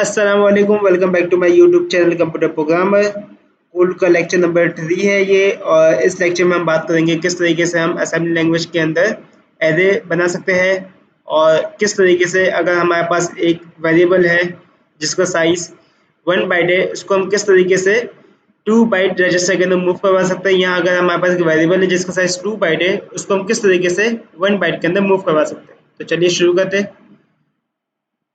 अस्सलाम वालेकुम, welcome back to my YouTube channel computer programmer. Code का लेक्चर नंबर 3 है ये, और इस लेक्चर में हम बात करेंगे किस तरीके से हम असेंबली लैंग्वेज के अंदर एरे बना सकते हैं, और किस तरीके से अगर हमारे पास एक वेरिएबल है जिसका साइज 1 बाइट है, उसको हम किस तरीके से 2 बाइट रजिस्टर के अंदर मूव करवा सकते हैं। यहाँ अगर हमारे पास एक वेरिएबल है जिसका साइज 2 बाइट है, उसको हम किस तरीके से 1 बाइट के अंदर मूव करवा सकते हैं। तो चलिए शुरू करते हैं।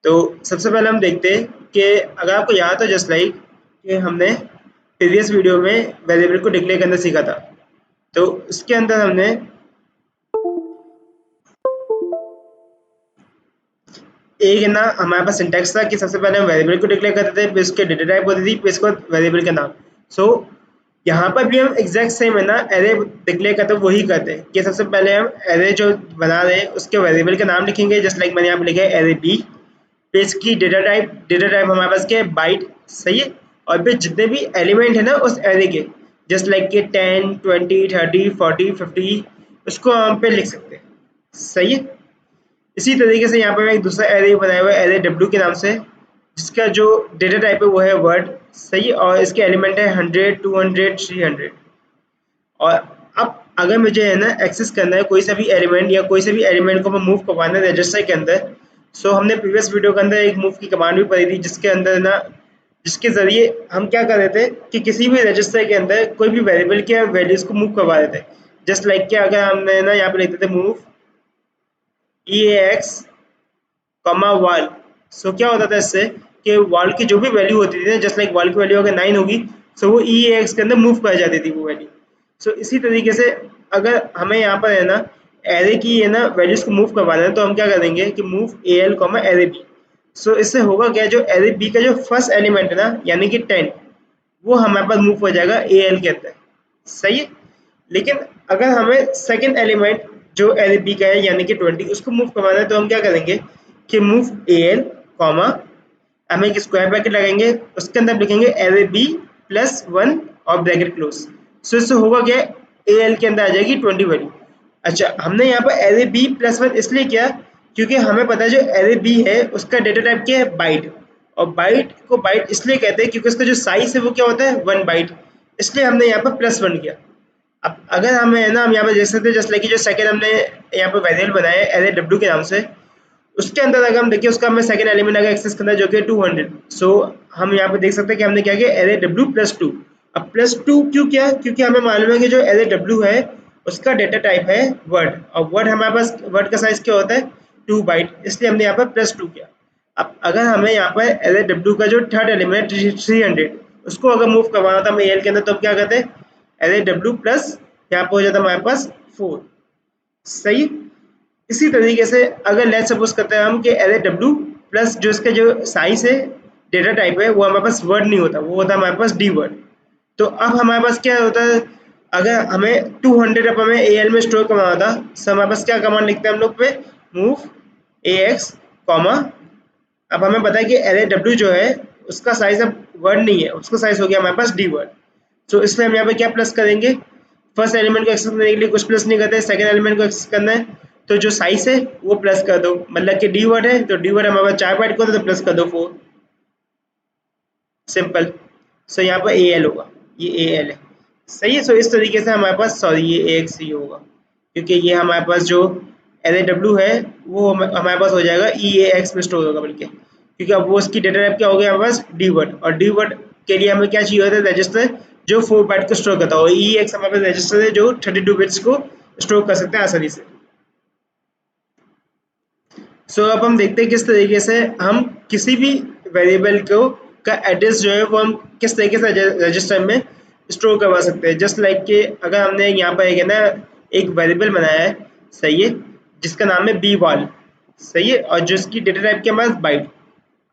तो सबसे पहले हम देखते हैं कि अगर आपको याद हो, जस्ट लाइक कि हमने प्रीवियस वीडियो में वेरिएबल को डिक्लेयर करना सीखा था। तो उसके अंदर हमने एक है ना, हमारे पास सिंटैक्स था कि सबसे पहले हम वेरिएबल को डिक्लेयर करते थे, फिर उसके डेटा टाइप होती थी, फिर इसके बाद वेरिएबल का नाम। सो यहाँ पर भी हम एग्जैक्ट सेम है ना, एरे डिक्लेयर करते वही करते हैं कि सबसे पहले हम एरे जो बना रहे हैं उसके वेरिएबल का नाम लिखेंगे, जस्ट लाइक मैंने यहाँ पे लिखा है एरे बी। फिर इसकी डेटा टाइप हमारे पास क्या है, बाइट। सही है। और फिर जितने भी एलिमेंट है ना उस एरे के, जस्ट लाइक के 10 20 30 40 50, उसको हम पे लिख सकते हैं। सही है। इसी तरीके से यहाँ पर मैं एक दूसरा एरे बनाया हुआ है, एरे डब्ल्यू के नाम से, जिसका जो डेटा टाइप है वो है वर्ड। सही है। और इसके एलिमेंट है 100 200 300। और अब अगर मुझे है ना एक्सेस करना है कोई सा भी एलिमेंट, या कोई से भी एलिमेंट को मैं मूव करवाना है रजिस्टर के अंदर, सो हमने प्रीवियस वीडियो के अंदर एक मूव की कमांड भी पढ़ी थी, जिसके अंदर ना, जिसके ज़रिए हम क्या कर रहे थे कि किसी भी रजिस्टर के अंदर कोई भी वेरिएबल के वैल्यूज को मूव करवा रहे थे। जस्ट लाइक कि अगर हमने ना यहाँ पे लिखते थे मूव ई एक्स कॉमा वाल। सो क्या होता था इससे कि वाल की जो भी वैल्यू होती थी ना, जस्ट लाइक वाल की वैल्यू अगर 9 होगी, सो वो ई एक्स के अंदर मूव कर जाती थी वो वैल्यू। सो इसी तरीके से अगर हमें यहाँ पर है ना एरे की है ना वैल्यूज को मूव करवाना है, तो हम क्या करेंगे कि move A L comma array B. So इससे होगा क्या, जो एरे बी का जो फर्स्ट एलिमेंट है ना, यानी कि 10, वो हमारे पास मूव हो जाएगा ए एल के अंदर। सही है। लेकिन अगर हमें सेकंड एलिमेंट जो एरे बी का है यानी कि 20, उसको मूव करवाना है, तो हम क्या करेंगे कि मूव ए एल कॉमा, हम एक स्क्वायर ब्रैकेट लगाएंगे, उसके अंदर लिखेंगे एरे बी प्लस 1 और ब्रैकेट क्लोज। सो इससे होगा क्या, ए एल के अंदर आ जाएगी 20 वैल्यू। अच्छा, हमने यहाँ पर एरे बी प्लस 1 इसलिए किया क्योंकि हमें पता है जो एरे बी है उसका डेटा टाइप क्या है, बाइट। और बाइट को बाइट इसलिए कहते हैं क्योंकि उसका जो साइज है वो क्या होता है, 1 बाइट। इसलिए हमने यहाँ पर +1 किया। अब अगर हमें है ना, हम यहाँ पे देख सकते हैं जस्ट लाइक जो सेकंड हमने यहाँ पे वेरिएबल बनाया है एरे डब्ल्यू के नाम से, उसके अंदर अगर हम देखिए उसका हमें सेकंड एलिमेंट अगर एक्सेस करना है जो कि 200। सो हम यहाँ पे देख सकते हैं कि हमने क्या किया, एरे डब्ल्यू +2। अब +2 क्यों किया, क्योंकि हमें मालूम है कि जो एरे डब्ल्यू है उसका डेटा टाइप है वर्ड, और वर्ड हमारे पास वर्ड का साइज क्या होता है, 2 बाइट, इसलिए हमने यहाँ पर +2 किया। अब अगर हमें यहाँ पर एरे डब्ल्यू का जो थर्ड एलिमेंट 300, उसको अगर मूव करवाना था हमें एल के अंदर, तो हम क्या करते हैं, एरे डब्ल्यू प्लस, यहाँ पर हो जाता है हमारे पास 4। सही। इसी तरीके से अगर लेट सपोज करते हैं हम कि एरे डब्ल्यू प्लस जो इसका जो साइज है, डेटा टाइप है, वो हमारे पास वर्ड नहीं होता, वो होता है हमारे पास डी वर्ड। तो अब हमारे पास क्या होता है, अगर हमें 200 अब हमें ए एल में स्टोर करवाना था, तो हमारे पास क्या कमांड लिखते हैं हम लोग पे, मूव ए एक्स कॉमा, अब हमें पता है कि एरे डब्ल्यू जो है उसका साइज अब वर्ड नहीं है, उसका साइज हो गया हमारे पास डी वर्ड। तो इसलिए हम यहाँ पे क्या प्लस करेंगे, फर्स्ट एलिमेंट को एक्सेस करने के लिए कुछ प्लस नहीं करते, सेकंड एलिमेंट को एक्सेस करना है तो जो साइज है वो प्लस कर दो, मतलब कि डी वर्ड है तो डी वर्ड हमारे पास 4 बाइट को, तो प्लस कर दो 4। सिंपल। सो यहाँ पर ए एल होगा, ये ए एल है। सही है। सो इस तरीके से हमारे पास, सॉरी ये ए एक्स ही होगा, क्योंकि ये हमारे पास जो एल ए डब्ल्यू है वो हमारे पास हो जाएगा ई ए एक्स में स्टोर होगा, बल्कि क्योंकि अब वो उसकी डेटा टाइप क्या हो गया हमारे पास, डी वर्ड। और डी वर्ड के लिए हमें क्या चाहिए होता है, रजिस्टर जो 4 बाइट को स्टोर करता है, और ई एक्स हमारे पास रजिस्टर है जो 32 बिट्स को स्टोर कर सकते हैं आसानी से। सो अब हम देखते हैं किस तरीके से हम किसी भी वेरिएबल को का एड्रेस जो है वो हम किस तरीके से रजिस्टर में स्टोर करवा सकते हैं। जस्ट लाइक कि अगर हमने यहाँ पर एक है ना एक वेरिएबल बनाया है, सही है, जिसका नाम है बी वॉल। सही है। और जो इसकी डेटा टाइप के हमारे बाइट।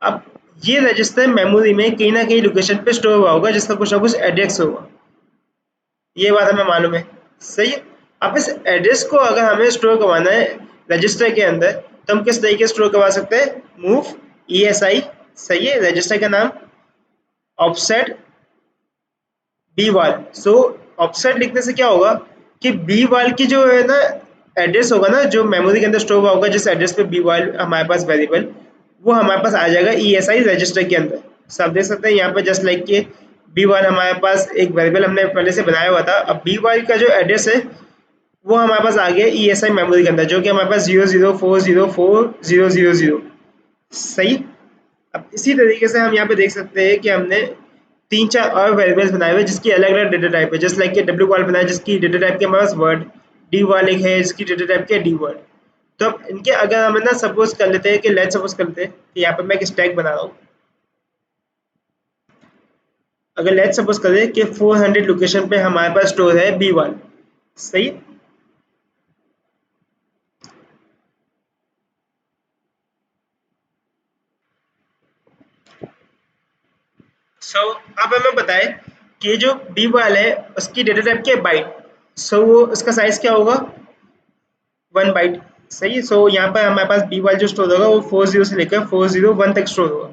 अब ये रजिस्टर मेमोरी में कहीं ना कहीं लोकेशन पे स्टोर हुआ होगा जिसका कुछ ना कुछ एड्रेस होगा, ये बात हमें मालूम है। सही है। अब इस एड्रेस को अगर हमें स्टोर करवाना है रजिस्टर के अंदर, तो हम किस तरीके से स्टोर करवा सकते हैं, मूव ई एस आई। सही है। रजिस्टर का नाम ऑफसेट बी वाल। सो ऑफसेट लिखने से क्या होगा कि बी वाल की जो है ना एड्रेस होगा ना, जो मेमोरी के अंदर स्टोर हुआ होगा जिस एड्रेस पे बी वाल हमारे पास वेरिएबल, वो हमारे पास आ जाएगा ESI रजिस्टर के अंदर। सब देख सकते हैं यहाँ पे जस्ट लाइक कि B1 हमारे पास एक वेरिएबल हमने पहले से बनाया हुआ था। अब B1 का जो एड्रेस है वो हमारे पास आ गया ESI मेमोरी के अंदर, जो कि हमारे पास 00404000। सही। अब इसी तरीके से हम यहाँ पे देख सकते हैं कि हमने 3-4 और वेरिएबल्स बनाए हुए जिसकी अलग अलग डेटा टाइप है, जस्ट लाइक कि डब्ल्यू वाल बनाया जिसकी डेटा टाइप के हमारे पास वर्ड, डी वाल एक है जिसकी डेटा टाइप के डी वर्ड। तो अब इनके अगर हम ना सपोज कर लेते हैं कि लेट सपोज कर लेते हैं कि यहाँ पे मैं एक स्टैक बना रहा हूँ। अगर लेट सपोज करें कि 400 लोकेशन पे हमारे पास स्टोर है B1। सही। अब हमें बताएं कि जो बी वाल है उसकी डेटा टाइप क्या है बाइट। वो उसका साइज क्या होगा 1 बाइट। सही। यहाँ पर हमारे पास बी वाल जो स्टोर होगा वो 40 से लेकर 401 तक स्टोर होगा।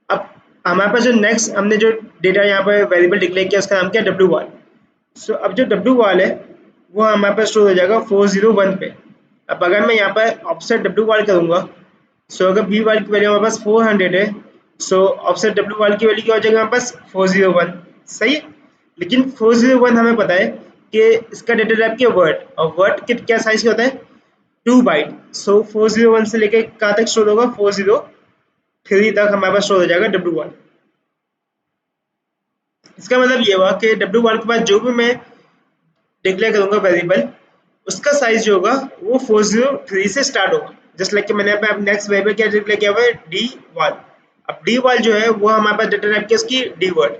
अब हमारे पास जो नेक्स्ट हमने जो डेटा यहाँ पर वेरिएबल डिक्लेयर किया उसका नाम क्या है डब्ल्यू वाल। अब जो डब्ल्यू वाल है वो हमारे पास स्टोर हो जाएगा 401 पे। अब अगर मैं यहाँ पर ऑफसेट डब्ल्यू वाल करूँगा, अगर बी वाल की वैल्यू हमारे पास 400 है, ऑफसेट डब्ल्यू वाल की वैल्यू क्या हो जाएगा हमारे पास 401। सही है। लेकिन 401 हमें पता है कि इसका डेटा टाइप क्या वर्ड, और वर्ड के क्या साइज का होता है 2 बाइट। 401 से लेकर कहाँ तक स्टोर होगा 403 तक हमारे पास स्टोर हो जाएगा डब्ल्यू वाल। इसका मतलब ये हुआ कि डब्ल्यू वाल के बाद जो भी मैं डिक्लेयर करूंगा वेरिएबल उसका साइज जो होगा वो 403 से स्टार्ट होगा। जस्ट लाइक कि मैंने यहाँ पे नेक्स्ट वेरिएबल क्या डिक्लेयर किया हुआ है डी वाल। अब डी वाल जो है वो हमारे पास डेटा टाइप की उसकी डी वर्ड।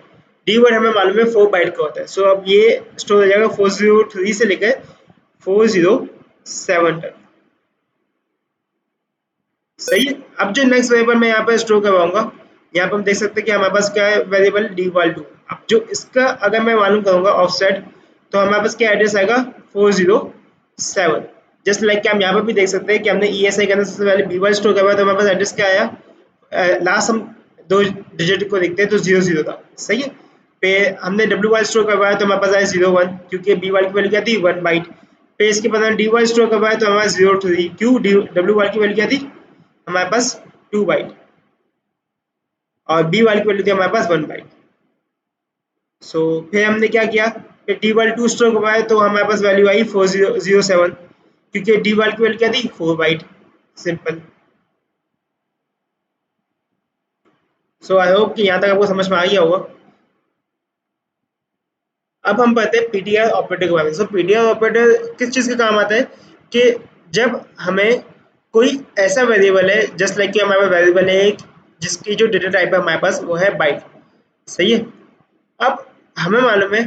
डी वर्ड हमें मालूम है 4 बाइट का होता है। अब ये स्टोर हो जाएगा 403 से लेकर 407 तक। सही है। अब जो नेक्स्ट वेरिएबल मैं यहाँ पर स्टोर करवाऊंगा, यहाँ पर हम देख सकते हैं कि हमारे पास क्या है वेरिएबल डी वाल 2। अब जो इसका अगर मैं मालूम करूंगा ऑफसेट, तो हमारे पास क्या एड्रेस आएगा 407। जस्ट लाइक कि हम यहाँ पर भी देख सकते हैं कि हमने ESI के अंदर सबसे पहले बी वाल स्टोर करवाया तो हमारे पास एड्रेस क्या आया, लास्ट हम 2 डिजिट को देखते हैं तो 00 था। सही है। पे हमने डब्ल्यू वाल स्टोर करवाया तो हमारे पास आया 01, क्योंकि बी वाल की वैल्यू क्या थी 1 बाइट। पे इसके बाद हमने डी वाल स्टोर करवाया तो हमारे पास 03, क्यों डब्ल्यू वाल की वैल्यू क्या थी हमारे पास 2 बाइट, और बी वाले की वैल्यू थी हमारे पास 1 बाइट। फिर हमने क्या किया, फिर डी वाल 2 स्टोर करवाया तो हमारे पास वैल्यू आई 4007, क्योंकि डी वाल की वैल्यू क्या थी 4 बाइट। सिंपल। आई होप कि यहाँ तक आपको समझ में आ गया होगा। अब हम पढ़ते हैं पीटीआर ऑपरेटर के बारे में। पीटीआर ऑपरेटर किस चीज़ के काम आता है कि जब हमें कोई ऐसा वेरिएबल है, जस्ट लाइक कि हमारे पास वेरिएबल है एक जिसकी जो डेटा टाइप है हमारे पास वो है बाइट। सही है। अब हमें मालूम है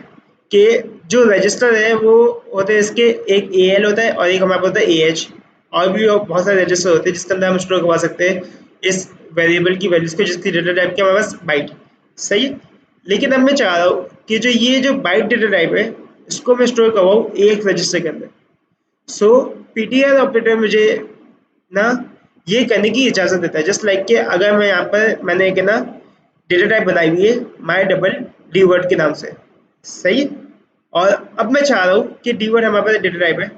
कि जो रजिस्टर है वो होते हैं इसके, एक AL होता है और एक हमारे पास होता है AH। और भी बहुत सारे रजिस्टर होते हैं जिसके अंदर हम स्टोर करवा सकते हैं इस वेरिएबल की वैल्यूज को जिसकी डेटा टाइप की हमारे पास बाइट। सही है। लेकिन अब मैं चाह रहा हूँ कि जो ये जो बाइट डेटा टाइप है इसको मैं स्टोर करवाऊँ एक रजिस्टर के अंदर। पीटीआर ऑपरेटर मुझे ना ये करने की इजाज़त देता है। जस्ट लाइक कि अगर मैं यहाँ पर मैंने एक ना डेटा टाइप बनाई हुई है माई डबल डी वर्ड के नाम से। सही है? और अब मैं चाह रहा हूँ कि डी वर्ड हमारे पास डेटा टाइप है।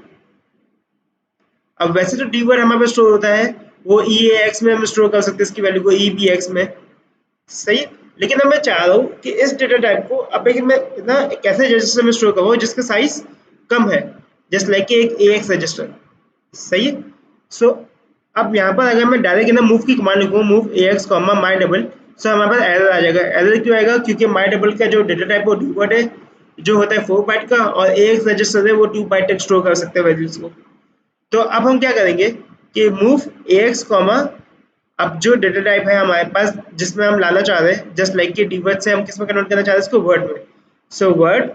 अब वैसे तो डी वर्ड हमारे पास स्टोर होता है वो EAX में हम स्टोर कर सकते हैं इसकी वैल्यू को EBX में। सही है? लेकिन अब मैं चाह रहा हूँ कि इस डेटा टाइप को अब एक मैं ना एक ऐसे रजिस्टर में स्टोर करवाऊँ जिसका साइज कम है, जस्ट लाइक कि एक AX रजिस्टर। सही है। अब यहाँ पर अगर मैं डायरेक्ट ना मूव की कमांड लिखूँ मूव AX कॉमा माई डबल, हमारे पास एरर आ जाएगा। एरर क्यों आएगा, क्योंकि माई डबल का जो डेटा टाइप वो डीवर्ड है जो होता है 4 बाइट का, और AX रजिस्टर है वो 2 बाइट तक स्टोर कर सकते हैं वैल्यूज को। तो अब हम क्या करेंगे कि मूव AX कॉमा, अब जो डेटा टाइप है हमारे पास जिसमें हम लाना चाह रहे हैं जस्ट लाइक कि डीवर्ड से हम किस में कन्वर्ट करना चाह रहे हैं इसको वर्ड में। वर्ड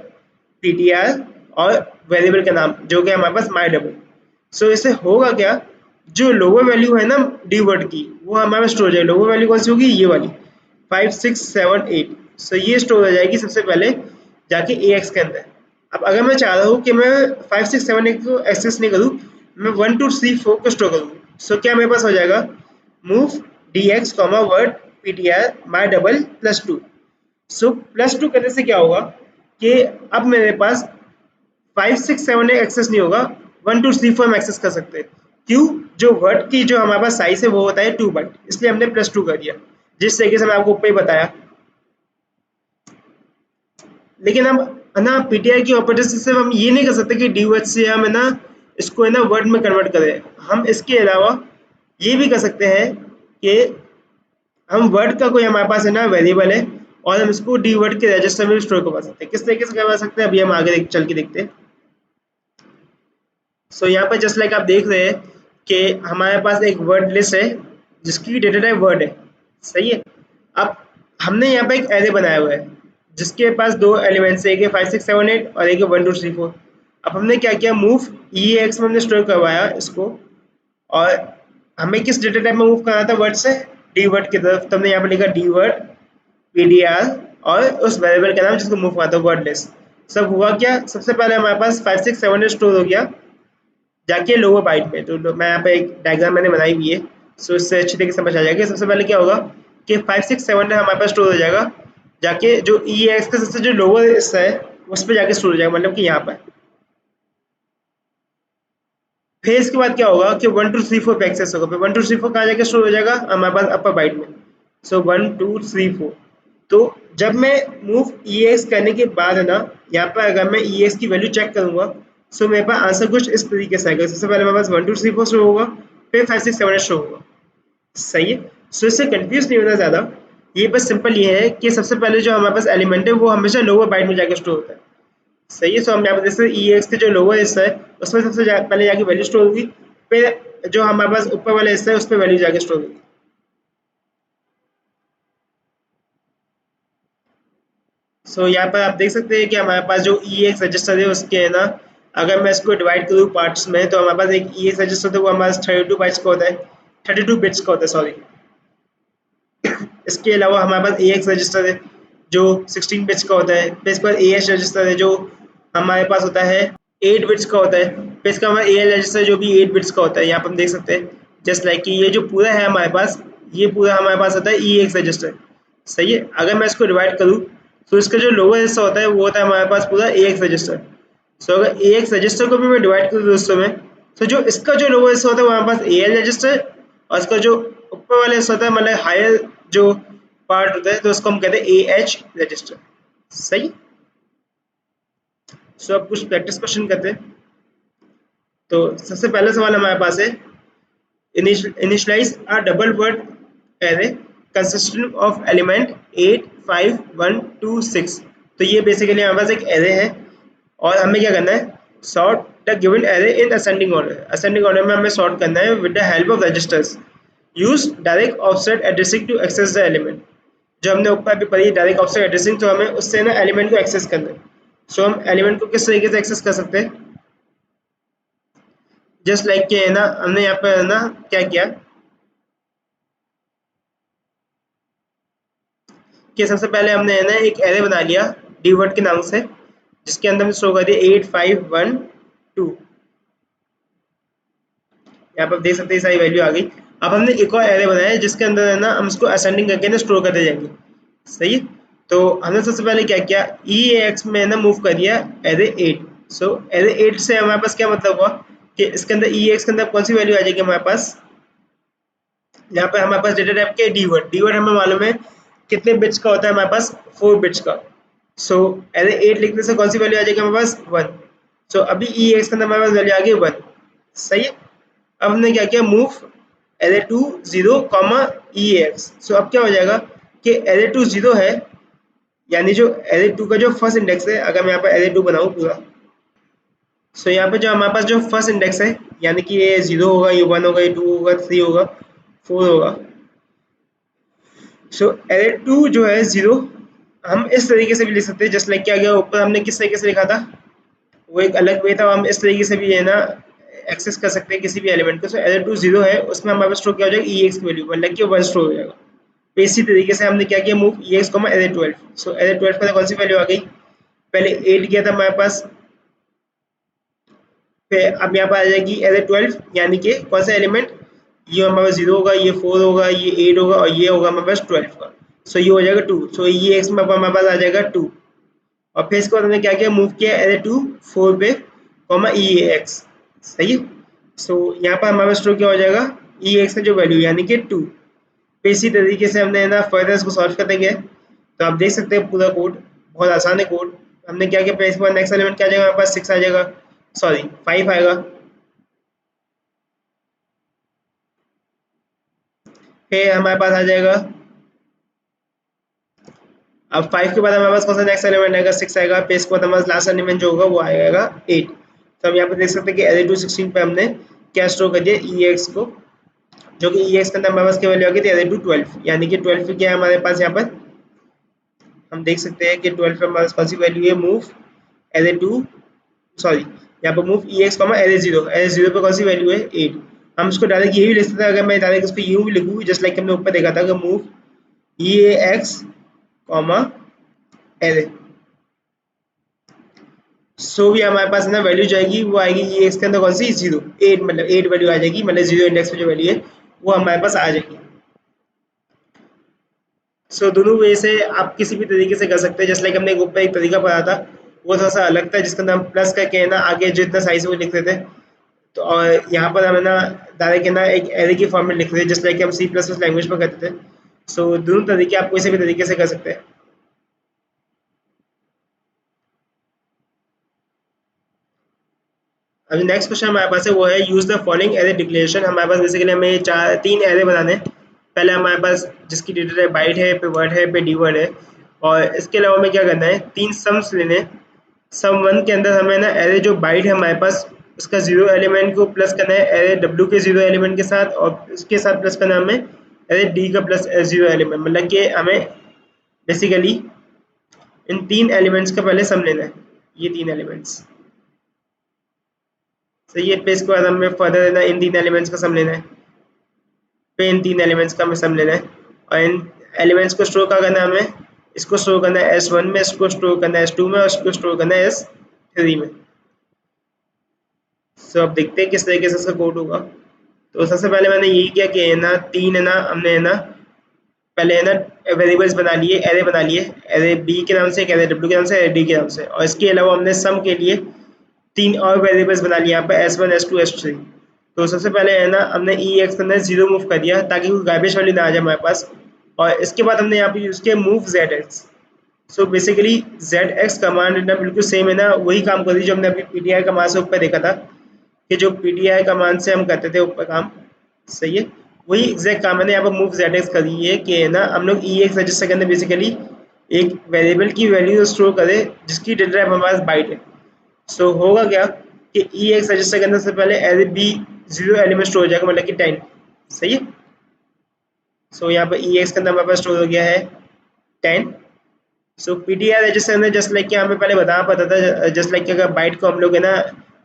PTR और वेरिएबल का नाम जो कि हमारे पास माई डबल। इससे होगा क्या, जो लोअर वैल्यू है ना डी वर्ड की वो हमारे स्टोर हो जाएगी। लोअर वैल्यू कौन सी होगी, ये वाली 5678। ये स्टोर हो जाएगी सबसे पहले जाके AX के अंदर। अब अगर मैं चाह रहा हूँ कि मैं 5678 को एक्सेस नहीं करूँ, मैं 1234 को स्टोर करूँ, क्या मेरे पास हो जाएगा move DX comma word PTR माई डबल +2। +2 करने से क्या होगा कि अब मेरे पास 5678 एक्सेस नहीं होगा, 1234 हम एक्सेस कर सकते हैं। क्यों, जो वर्ड की जो हमारे पास साइज है वो होता है 2 बाइट, इसलिए हमने +2 कर दिया, जिस तरीके से मैं आपको ऊपर ही बताया। लेकिन हम है ना पीटीआर की ऑपरेटर से सिर्फ हम ये नहीं कर सकते कि डी वर्ड से हम है ना इसको है ना वर्ड में कन्वर्ट करें। हम इसके अलावा ये भी कर सकते हैं कि हम वर्ड का कोई हमारे पास है ना वेरिएबल है और हम इसको डी वर्ड के रजिस्टर में स्टोर करवा सकते हैं। किस तरीके से करवा सकते हैं अभी हम आगे चल के देखते हैं। सो यहाँ पर जस्ट लाइक आप देख रहे हैं कि हमारे पास एक वर्ड लिस्ट है जिसकी डेटा टाइप वर्ड है, सही है। अब हमने यहाँ पे एक एरे बनाया हुआ है जिसके पास दो एलिमेंट्स है, एक है 5 6 7 8 और एक है 1 2 3 4। अब हमने क्या किया, मूव ई एक्स में हमने स्टोर करवाया इसको, और हमें किस डेटा टाइप में मूव करना था, वर्ड से डी वर्ड की तरफ। तो हमने यहाँ पे लिखा डी वर्ड पीडीआर और उस वेरिएबल का नाम जिसको मूव करना था वर्ड लिस्ट। सब हुआ क्या, सबसे पहले हमारे पास 5 6 7 8 स्टोर हो गया जाके लोअर बाइट में। तो मैं यहाँ पे एक डायग्राम मैंने बनाई हुई है, सो इससे अच्छी तरीके से समझ आ जाएगा। सबसे पहले क्या होगा कि 5 6 7 हमारे पास स्टोर हो जाएगा जाके जो ई एक्स का सबसे जो लोअर हिस्सा है उस पर जाके स्टोर हो जाएगा, मतलब कि यहाँ पर। फिर इसके बाद क्या होगा कि 1 2 3 4 पे एक्सेस होगा। फिर 1 2 3 4 कहाँ जाके स्टोर हो जाएगा, हमारे पास अपर बाइट में। सो 1 2 3 4। तो जब मैं मूव ई एक्स करने के बाद है ना, यहाँ पर अगर मैं ई एक्स की वैल्यू चेक करूंगा, सो मेरे पास आंसर कुछ इस तरीके से आएगा। सबसे पहले मेरे पास 1 2 3 4 शो होगा, फिर 5 6 7 8 शो होगा, सही है। सो इससे कंफ्यूज नहीं होना ज़्यादा, ये बस सिंपल ये है कि सबसे पहले जो हमारे पास एलिमेंट है वो हमेशा लोअर बाइट में जाके स्टोर होता है, सही है। सो हम यहाँ पर जैसे ई एक्स के जो लोअर हिस्सा है उसमें सबसे पहले जाके वैल्यू स्टोर होगी, फिर जो हमारे पास ऊपर वाला हिस्सा है उस पर वैल्यू जाके स्टोर होगी। सो यहाँ पर आप देख सकते हैं कि हमारे पास जो ई एक्स रजिस्टर है उसके है ना, अगर मैं इसको डिवाइड करूँ पार्ट्स में, तो हमारे पास एक ई एक्स रजिस्टर होता है वो हमारे पास 32 बाइट्स का होता है, 32 बिट्स का होता है, सॉरी। इसके अलावा हमारे पास ए एक्स रजिस्टर है जो 16 बिट्स का होता है। फिर इसके बाद ए एच रजिस्टर है जो हमारे पास होता है 8 बिट्स का होता है। फिर इसका हमारा ए एल रजिस्टर जो भी 8 बिट्स का होता है। यहाँ पर हम देख सकते हैं जस्ट लाइक कि ये जो पूरा है हमारे पास, ये पूरा हमारे पास होता है ई एक्स रजिस्टर, सही है। अगर मैं इसको डिवाइड करूँ तो इसका जो लोअर हिस्सा होता है वो होता है हमारे पास पूरा ए एक्स रजिस्टर। सो अगर ए एक्स रजिस्टर को भी मैं डिवाइड करूँ दोस्तों में, तो जो इसका जो लोअर हिस्सा होता है वो हमारे पास ए एल रजिस्टर, और इसका जो ऊपर वाला हिस्सा होता है मतलब हायर जो पार्ट होता है तो उसको हम कहते हैं ए एच रजिस्टर, सही। सो अब कुछ प्रैक्टिस क्वेश्चन करते हैं। तो सबसे पहला सवाल हमारे पास है, initialize a double word array consisting of element 8 5 1 2 6। तो ये बेसिकली हमारे पास एक एरे है और हमें क्या करना है, sort the given array in ascending order. Ascending order में हमें सॉर्ट करना है with the help of registers. Use direct offset addressing to access the element. जो हमने ऊपर अभी पढ़ी डायरेक्ट ऑफसेट एड्रेसिंग, तो हमें उससे ना एलिमेंट को एक्सेस करना है। सो हम एलिमेंट को किस तरीके से एक्सेस कर सकते हैं, जस्ट लाइक के है ना, हमने यहाँ पर है ना क्या किया कि सबसे पहले हमने है ना एक एरे बना लिया डीवर्ट के नाम से, जिसके अंदर हमने शो कर दिया 8 5 1 2। यहाँ पर देख सकते हैं सारी वैल्यू आ गई। अब हमने एक और एरे बनाया है जिसके अंदर है ना हम इसको असेंडिंग करके ना स्टोर करते जाएंगे, सही है। तो हमने सबसे पहले क्या किया, ई एक्स में ना मूव कर दिया एरे 8। सो एरे 8 से हमारे पास क्या मतलब हुआ कि इसके अंदर ई एक्स के अंदर कौन सी वैल्यू आ जाएगी हमारे पास, यहाँ पे हमारे पास डेटा टाइप के डी वर्ड हमें मालूम है कितने बिट्स का होता है हमारे पास, 4 बिट्स का। सो एरे 8 लिखने से कौन सी वैल्यू आ जाएगी हमारे पास, 1। सो अभी ई एक्स के अंदर हमारे पास वैल्यू आ गई 1, सही है। अब हमने क्या किया, move array two 0 comma E X. So अब क्या हो जाएगा कि एरे टू 0 है, यानी जो एरे टू का जो फर्स्ट इंडेक्स है, अगर मैं यहाँ पर एरे टू बनाऊँ पूरा, सो यहाँ पे जो हमारे पास जो फर्स्ट इंडेक्स है, यानी कि ये 0 होगा, ये 1 होगा, ये 2 होगा, 3 होगा, 4 होगा। सो एरे टू जो है 0, हम इस तरीके से भी लिख सकते हैं जस्ट लाइक क्या गया ऊपर हमने किस तरीके से लिखा था, वो एक अलग वे था। हम इस तरीके से भी है ना एक्सेस कर सकते हैं किसी भी एलिमेंट को। सो एरे टू 0 है, उसमें हमारे पास स्टोर क्या हो जाएगा, ई एक्स की वैल्यू मतलब कि 1 स्टोर हो जाएगा। तो इसी तरीके से हमने क्या किया, मूव ई एक्स को एरे 12। सो एरे 12 पर कौन सी वैल्यू आ गई, पहले 8 गया था हमारे पास, फिर अब यहाँ पर आ जाएगी एरे 12, यानी कि कौन सा एलिमेंट, ये हमारे पास 0 होगा, ये 4 होगा, ये 8 होगा और ये होगा हमारे पास 12 का। सो ये हो जाएगा 2। सो ये एक्स में हमारे पास आ जाएगा 2। और फिर इसके बाद हमने क्या किया, मूव किया एरे टू 4 पे कॉमा ई एक्स, सही है। सो यहाँ पर हमारे पास स्टोर क्या हो जाएगा, ई एक्स का जो वैल्यू यानी कि 2। तो इसी तरीके से हमने है ना फर्दर इसको सॉल्व कर देंगे। तो आप देख सकते हैं पूरा कोड बहुत आसान है कोड। हमने क्या किया, इसके बाद नेक्स्ट एलिमेंट क्या आ जाएगा हमारे पास, 6 आ जाएगा, सॉरी 5 आएगा। फिर हमारे पास आ जाएगा, अब 5 के बाद हमारे पास कौन सा नेक्स्ट एलिमेंट आएगा, 6 आएगा। फिर इसके बाद हमारे पास लास्ट एलिमेंट जो होगा वो आएगा 8। तो हम यहाँ पे देख सकते हैं कि एरे टू 16 पे हमने क्या स्टोर कर दिया, ई एक्स को, जो कि ई एक्स के अंदर हमारे पास क्या वैल्यू आ गई थी, एरे टू 12, यानी कि 12 पे क्या है हमारे पास यहाँ पर, हम देख सकते हैं कि 12 पे हमारे पास कौन सी वैल्यू है, मूव एरे टू, सॉरी यहाँ पर मूव ई एक्स कॉमा एरे जीरो पे कौन सी वैल्यू है, 8। हम इसको डायरेक्ट ये भी लिख सकते हैं, अगर मैं डायरेक्ट इसको यूं भी लिखूँ जस्ट लाइक हमने ऊपर देखा था कि मूव ई एक्स कॉमा एरे, सो भी हमारे पास ना वैल्यू जाएगी, वो आएगी ई एक्स के अंदर कौन सी, 0, 8, मतलब 8 वैल्यू आ जाएगी, मतलब 0 इंडेक्स पे जो वैल्यू है वो हमारे पास आ जाएगी। सो दोनों वे से आप किसी भी तरीके से कर सकते हैं, जैसे लाइक हमने ऊपर एक तरीका पढ़ा था वो थोड़ा सा अलग था, जिसके अंदर हम प्लस करके है ना आगे जो इतना साइज वो लिखते थे। तो और यहाँ पर हम है ना डायरेक्ट है ना एक एरे की फॉर्म में लिखते थे, जस्ट लाइक हम सी प्लस प्लस लैंग्वेज में करते थे। सो दोनों तरीके आप किसी भी तरीके से कर सकते हैं। अभी नेक्स्ट क्वेश्चन हमारे पास है वो है use the following array declaration. हमारे पास बेसिकली हमें चार तीन एरे बनाने हैं। पहले हमारे पास जिसकी डिटेल है बाइट है, पे वर्ड है, पे डी वर्ड है, और इसके अलावा हमें क्या करना है, तीन सम्स लेने हैं। सम वन के अंदर हमें ना एरे जो बाइट है हमारे पास उसका जीरो एलिमेंट को प्लस करना है एरे डब्ल्यू के जीरो एलिमेंट के साथ, और उसके साथ प्लस करना है हमें एरे डी का प्लस जीरो एलिमेंट, मतलब कि हमें बेसिकली इन तीन एलिमेंट्स का पहले सम लेना है, ये तीन एलिमेंट्स। सही है, पे इसके बाद हमें फर्दर ना इन तीन एलिमेंट्स का सम लेना है, पे इन तीन एलिमेंट्स का हमें सम लेना है, और इन एलिमेंट्स को स्टोर कहाँ करना है हमें, इसको स्टोर करना है एस वन में, इसको स्टोर करना है एस टू में, और इसको स्टोर करना है एस थ्री में। सो अब देखते हैं किस तरीके से इसका कोड होगा। तो सबसे पहले मैंने यही किया कि है ना तीन है ना हमने है ना पहले है ना वेरिएबल्स बना लिए, एरे बना लिए, एरे बी के नाम से, एक एरे डब्ल्यू के नाम से, एरे डी के नाम से, और इसके अलावा हमने सम के लिए तीन और वेरिएबल्स बना लिए यहाँ पे S one, S two, S three. तो सबसे पहले है ना हमने ई एक्स के अंदर जीरो मूव कर दिया ताकि कोई गार्बेज वैल्यू ना आ जाए हमारे पास, और इसके बाद हमने यहाँ पे यूज़ किया move Z x. So basically Z x command ना बिल्कुल सेम है ना वही काम कर रही जो हमने अभी पी टी आई कमांड से ऊपर देखा था, कि जो पी टी आई कमांड से हम करते थे ऊपर काम, सही है, वही एग्जैक्ट काम मैंने यहाँ पर मूव जेड एक्स करी है कि है ना हम लोग ई एक्स रजिस्टर के अंदर बेसिकली एक वेरिएबल की वैल्यू स्टोर करें जिसकी डेटा टाइप हमारे पास बाइट है। सो होगा क्या कि ई एक्स रजिस्टर के अंदर से पहले array B zero element store हो जाएगा, मतलब कि 10, सही है। सो यहाँ पर ई एक्स के अंदर हमारे पास स्टोर हो गया है 10। सो पी टी आर रजिस्टर अंदर जस्ट लाइक कि हमें पहले बताना पता था, जस्ट लाइक कि अगर बाइट को हम लोग है ना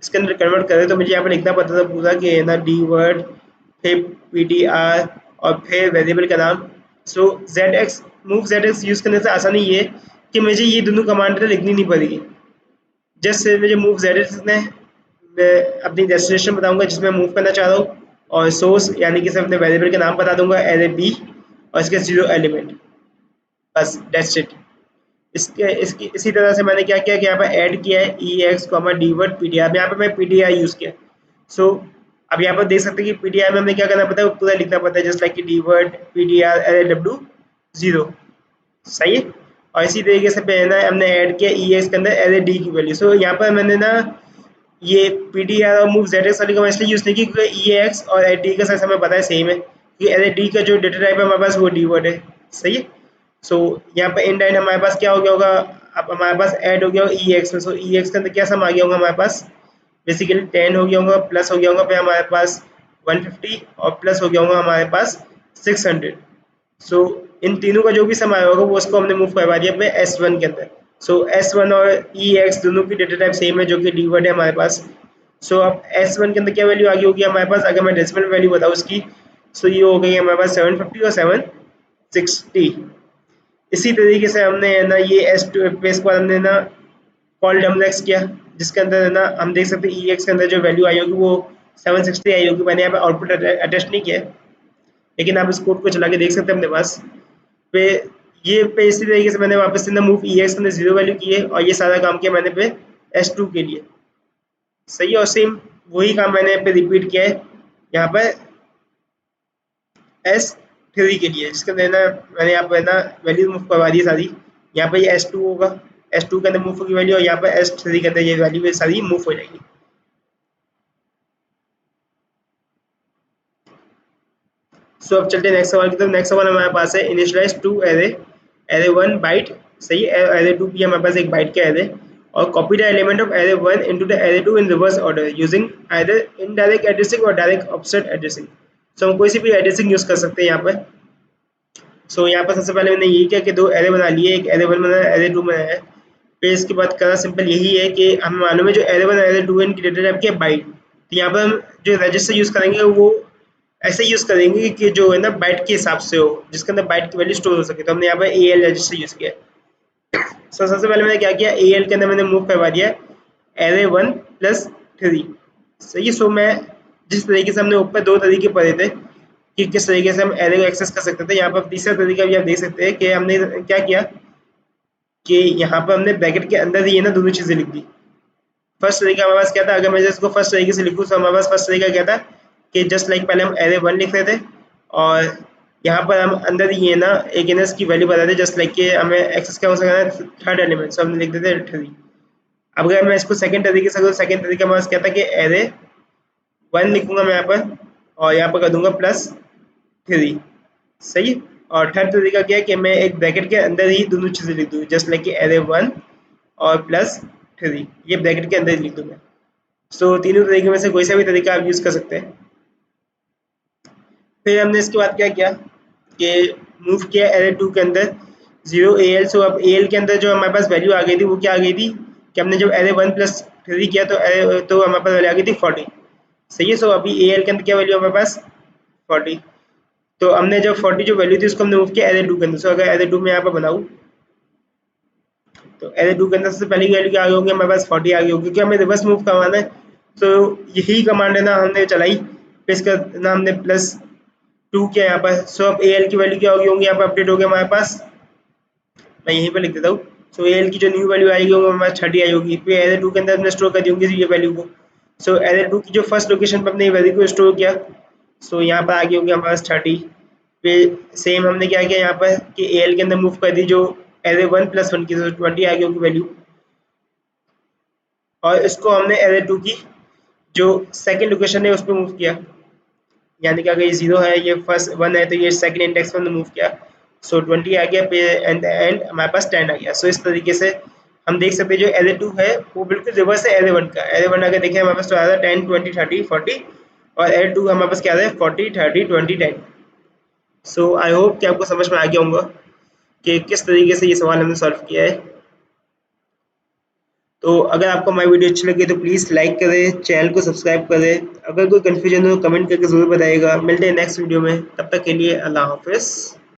इसके अंदर कन्वर्ट करें तो मुझे यहाँ पर लिखना पड़ता था पूरा कि है ना डी वर्ड, फिर पी टी आर, और फिर वेरिएबल का नाम। So Z X move Z X use करने से आसानी ये है कि मुझे ये दोनों कमांड लिखनी नहीं पड़ेगी। जस्ट से मुझे मूव जेड एक्स लिखना है, मैं अपनी डेस्टिनेशन बताऊंगा जिसमें मूव करना चाह रहा हूँ, और सोर्स यानी कि सिर्फ अपने वेरिएबल का नाम बता दूंगा एरे बी, और इसके जीरो एलिमेंट, बस दैट्स इट। इसके इसकी इसी तरह से मैंने क्या किया कि यहाँ पर ऐड किया है E X comma D word P T R, यहाँ पर मैं पी टी आई यूज़ किया। सो अब यहाँ पर देख सकते हैं कि पी टी आर में हमें क्या करना पड़ता है, पूरा लिखना पड़ता है जस्ट लाइक कि D word P T are array W zero, सही है। और इसी तरीके से पहले हमने ऐड किया ई एक्स के अंदर एरे डी की वैल्यू। सो यहाँ पर मैंने ना ये पी टी आर और मूव जेड एक्स वाली का मैं इसलिए यूज़ नहीं की क्योंकि ई एक्स और एरे डी का साइज हमें पता है सेम है, क्योंकि एरे डी का जो डेटा टाइप है हमारे पास वो डी वर्ड है, सही है। सो यहाँ पर इन हमारे पास क्या हो गया होगा, अब हमारे पास ऐड हो गया होगा ई एक्स में। सो ई एक्स के अंदर क्या सम आ गया होगा हमारे पास, बेसिकली 10 हो गया होगा, प्लस हो गया होगा, फिर हमारे पास 150, और प्लस हो गया होगा हमारे पास 600। सो इन तीनों का जो भी सम आया होगा वो उसको हमने मूव करवा दिया अपने एस वन के अंदर। सो एस वन और ई एक्स दोनों की डेटा टाइप सेम है जो कि डी वर्ड है हमारे पास। सो अब एस वन के अंदर क्या वैल्यू आ गई होगी हमारे पास, अगर मैं डेसिमल वैल्यू बताऊँ उसकी, सो ये हो गई है हमारे पास 750 और 760। इसी तरीके से हमने है ना ये एस टू पेस को हमने ना कॉल डमलेक्स किया, जिसके अंदर है ना हम देख सकते हैं ई एक्स के अंदर जो वैल्यू आई होगी वो 760 आई होगी। मैंने यहाँ पे आउटपुट अटैच नहीं किया है, लेकिन आप इस कोड को चला के देख सकते हैं अपने पास पे। ये पे इसी तरीके से मैंने वापस से ना मूव ई एक्स के अंदर जीरो वैल्यू की है, और ये सारा काम किया मैंने पे एस टू के लिए, सही है। और सेम वही काम मैंने यहाँ पे रिपीट किया है यहाँ पर S3 के लिए, जिसके अंदर ना मैंने यहाँ पे ना वैल्यू मूव करवा दी सारी। यहाँ पे ये S2 होगा, S2 के अंदर मूव होगी वैल्यू, और यहाँ पे S3 के अंदर ये वैल्यू सारी मूव हो जाएगी। सो अब चलते हैं नेक्स्ट सवाल की तरफ। नेक्स्ट सवाल हमारे पास है initialize two array, array 1 byte, सही है, एरे 2 भी हमारे पास एक बाइट का एरे, और copy the element of array 1 into the array 2 in reverse order using either indirect addressing और डायरेक्ट ऑफसेट एड्रेसिंग। सो हम कोई सी भी एड्रेसिंग यूज कर सकते हैं यहाँ पर। सो यहाँ पर सबसे पहले मैंने यही किया कि दो एरे बना लिए, एक एरे 1 बनाया, एरे 2 बनाया है। फिर इसके बाद करना सिंपल यही है कि हमें मालूम है जो एरे 1 एरे 2 इनकी डेटा टाइप की है बाइट, तो यहाँ पर हम जो रजिस्टर यूज करेंगे वो ऐसे यूज करेंगे कि जो है ना बाइट के हिसाब से हो, जिसके अंदर बाइट की वैल्यू स्टोर हो सके। तो हमने यहाँ पर AL रजिस्टर यूज किया है। सो सबसे पहले मैंने क्या किया, AL के अंदर मैंने मूव करवा दिया एरे 1 प्लस 3, सही। सो मैं जिस तरीके से हमने ऊपर दो तरीके पढ़े थे कि किस तरीके से हम एरे को एक्सेस कर सकते थे, यहाँ पर तीसरा तरीका भी आप देख सकते हैं कि हमने क्या किया कि यहाँ पर हमने ब्रैकेट के अंदर ही है ना दोनों चीज़ें लिख दी। फर्स्ट तरीका हमारे पास क्या था, अगर मैं इसको फर्स्ट तरीके से लिखूँ तो हमारे पास फर्स्ट तरीका क्या था कि जस्ट लाइक पहले हम एरे 1 लिख रहे थे, और यहाँ पर हम अंदर ही है ना एक एनएस की वैल्यू बताते जस्ट लाइक कि हमें एक्सेस क्या हो सकता है थर्ड एलिमेंट, सो हमने लिख देते 3। अब अगर मैं इसको सेकंड तरीके से करूँ, सेकंड तरीका हमारे पास क्या था कि एरे 1 लिखूंगा मैं यहाँ पर, और यहाँ पर कर दूंगा +3, सही। और थर्ड तरीका क्या है कि मैं एक ब्रैकेट के अंदर ही दोनों चीज़ें लिख दूँ, जस्ट लाइक कि एरे 1 और +3, ये ब्रैकेट के अंदर ही लिख दूँ मैं। सो तीनों तरीके में से कोई सा भी तरीका आप यूज़ कर सकते हैं। फिर हमने इसके बाद क्या किया कि मूव किया एरे 2 के अंदर 0 AL। सो अब AL के अंदर जो हमारे पास वैल्यू आ गई थी वो क्या आ गई थी कि हमने जब एरे 1 + 3 किया तो हमारे पास वैल्यू आ गई थी 40, सही है। सो अभी AL के अंदर क्या वैल्यू हमारे पास 40, तो हमने जब 40 जो वैल्यू थी उसको हमने मूव किया एरे 2 के अंदर। सो अगर एरे 2 में यहाँ पर बनाऊँ तो एरे 2 के अंदर सबसे पहली वैल्यू क्या आ गई होगी हमारे पास 40 आ गई होगी, क्योंकि हमें रिवर्स मूव करवाना है। तो यही कमांड है ना हमने चलाई, फिर इसका ना हमने +2 किया यहाँ पर। सो अब AL की वैल्यू क्या होगी यहाँ पर अपडेट हो गया हमारे पास, मैं यहीं पर लिख देता हूँ। सो AL की जो न्यू वैल्यू आएगी वो हमारे 30 आई होगी, फिर एरे 2 के अंदर हमने स्टोर कर दी होंगी ये वैल्यू को। सो एरे 2 की जो फर्स्ट लोकेशन पर हमने वैल्यू को स्टोर किया, सो यहाँ पर आ गई होगी हमारे पास 30। फिर सेम हमने क्या किया यहाँ पर कि AL के अंदर मूव कर दी जो एरे 1 + 1 की, तो 20 आ गई होगी वैल्यू, और इसको हमने एरे 2 की जो सेकंड लोकेशन है उस पर मूव किया, यानी कि अगर ये 0 है ये फर्स्ट 1 है तो ये सेकंड इंडेक्स पर मूव किया। सो 20 आ गया, फिर एंड एंड हमारे पास 10 आ गया। सो इस तरीके से हम देख सकते हैं जो एरे 2 है वो बिल्कुल रिवर्स है एरे 1 का। एरे 1 अगर देखें हमारे पास तो आ रहा है 10 20 30 40, और एरे 2 हमारे पास क्या आ रहा है 40 30 20 10। सो आई होप कि आपको समझ में आ गया होगा कि किस तरीके से ये सवाल हमने सॉल्व किया है। तो अगर आपको हमारी वीडियो अच्छी लगी तो प्लीज़ लाइक करें, चैनल को सब्सक्राइब करें। अगर कोई कन्फ्यूजन हो कमेंट करके ज़रूर बताइएगा। मिलते हैं नेक्स्ट वीडियो में, तब तक के लिए अल्लाह हाफ़िज़।